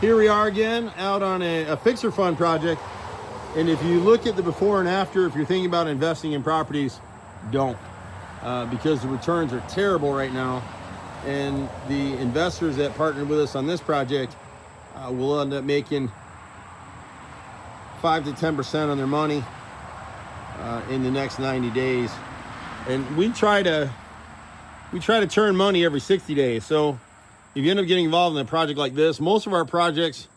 Here we are again out on a fixer fund project. And if you look at the before and after, if you're thinking about investing in properties, don't. Because the returns are terrible right now. And the investors that partnered with us on this project will end up making 5 to 10% on their money in the next 90 days. And we try to turn money every 60 days. So if you end up getting involved in a project like this, most of our projects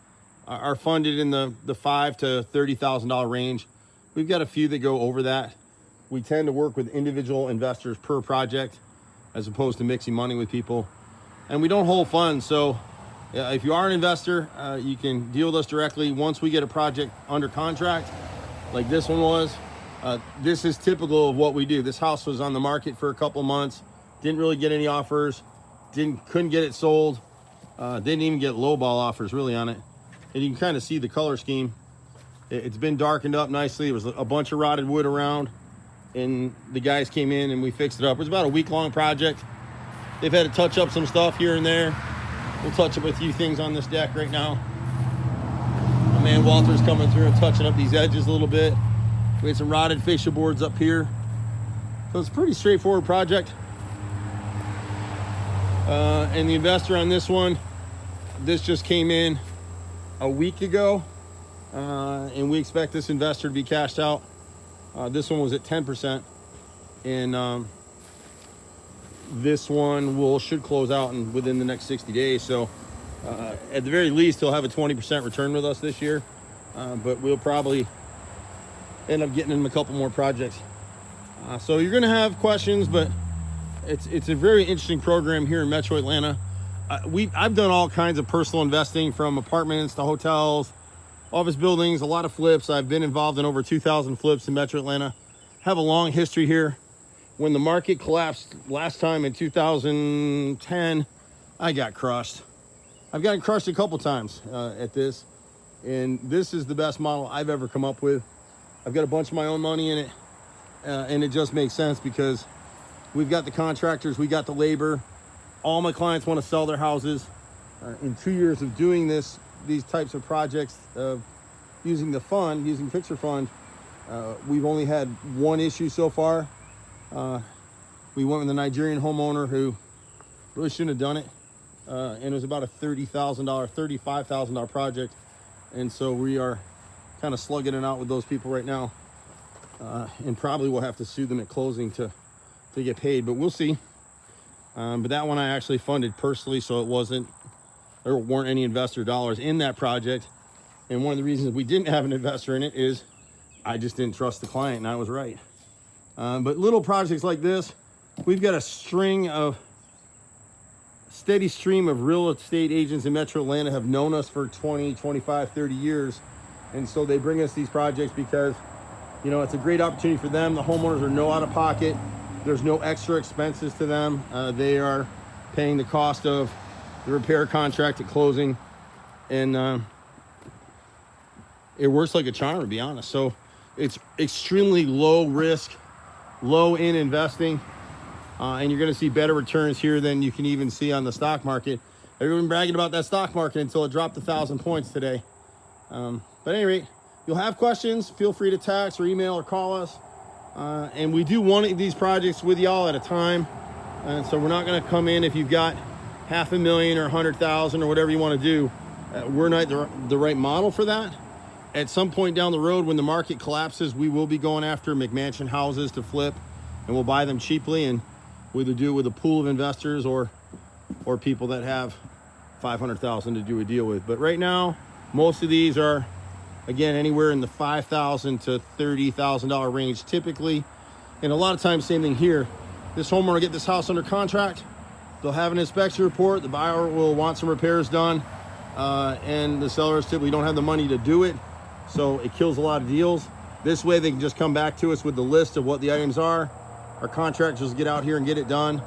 are funded in the $5,000 to $30,000 range. We've got a few that go over that. We tend to work with individual investors per project as opposed to mixing money with people. And we don't hold funds. So if you are an investor, you can deal with us directly. Once we get a project under contract, like this one was, this is typical of what we do. This house was on the market for a couple months, didn't really get any offers, couldn't get it sold, didn't even get lowball offers really on it. And you can kind of see the color scheme. It's been darkened up nicely. There was a bunch of rotted wood around, and the guys came in and we fixed it up. It was about a week-long project. They've had to touch up some stuff here and there. We'll touch up a few things on this deck right now. My man Walter's coming through and touching up these edges a little bit. We had some rotted fascia boards up here. So it's a pretty straightforward project. And the investor on this one, this just came in a week ago. And we expect this investor to be cashed out. This one was at 10%. And this one should close out within the next 60 days. So at the very least, he'll have a 20% return with us this year. But we'll probably end up getting him a couple more projects. So you're going to have questions, but it's a very interesting program here in Metro Atlanta. I've done all kinds of personal investing, from apartments to hotels, office buildings, a lot of flips. I've been involved in over 2,000 flips in Metro Atlanta. Have a long history here. When the market collapsed last time in 2010, I got crushed. I've gotten crushed a couple times at this, and this is the best model I've ever come up with. I've got a bunch of my own money in it, and it just makes sense because we've got the contractors, we got the labor. All my clients want to sell their houses. In 2 years of doing these types of projects, using Fixer Fund, we've only had one issue so far. We went with a Nigerian homeowner who really shouldn't have done it. And it was about a $35,000 project. And so we are kind of slugging it out with those people right now. And probably we'll have to sue them at closing to get paid, but we'll see. But that one I actually funded personally, so there weren't any investor dollars in that project. And one of the reasons we didn't have an investor in it is I just didn't trust the client, and I was right. But little projects like this, we've got a steady stream of real estate agents in Metro Atlanta have known us for 20, 25, 30 years. And so they bring us these projects because, it's a great opportunity for them. The homeowners are no out of pocket. There's no extra expenses to them. They are paying the cost of the repair contract at closing. And it works like a charm, to be honest. So it's extremely low risk, low in investing. And you're going to see better returns here than you can even see on the stock market. Everyone bragging about that stock market until it dropped 1,000 points today. But at any rate, you'll have questions. Feel free to text or email or call us. And we do one of these projects with y'all at a time. And so we're not going to come in if you've got $500,000 or $100,000 or whatever you want to do. We're not the right model for that. At some point down the road, when the market collapses, we will be going after McMansion houses to flip, and we'll buy them cheaply, and we'll either do it with a pool of investors or people that have $500,000 to do a deal with. But right now, most of these are, again, anywhere in the $5,000 to $30,000 range typically. And a lot of times, same thing here. This homeowner will get this house under contract. They'll have an inspection report. The buyer will want some repairs done. And the sellers typically don't have the money to do it. So it kills a lot of deals. This way they can just come back to us with the list of what the items are. Our contractors will get out here and get it done.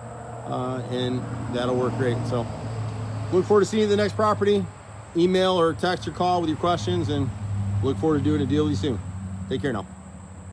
And that'll work great. So look forward to seeing you at the next property. Email or text or call with your questions, and look forward to doing a deal with you soon. Take care now.